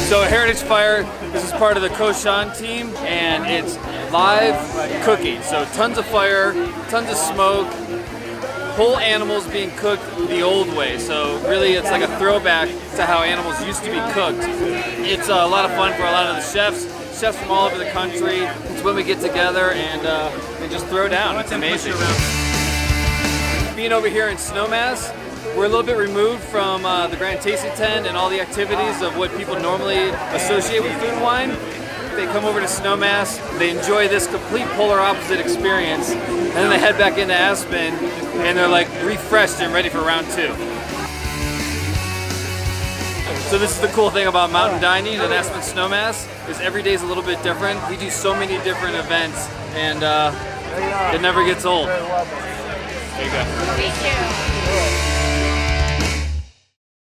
So Heritage Fire, this is part of the Koshan team, and it's live cooking. So tons of fire, tons of smoke, whole animals being cooked the old way. So really it's like a throwback to how animals used to be cooked. It's a lot of fun for a lot of the chefs from all over the country. It's when we get together and just throw down. It's amazing. Being over here in Snowmass, we're a little bit removed from the Grand Tasting Tent and all the activities of what people normally associate with food and wine. They come over to Snowmass, they enjoy this complete polar opposite experience, and then they head back into Aspen and they're like refreshed and ready for round 2. So this is the cool thing about mountain dining at Aspen Snowmass, is every day is a little bit different. We do so many different events and it never gets old. There you go. Thank you.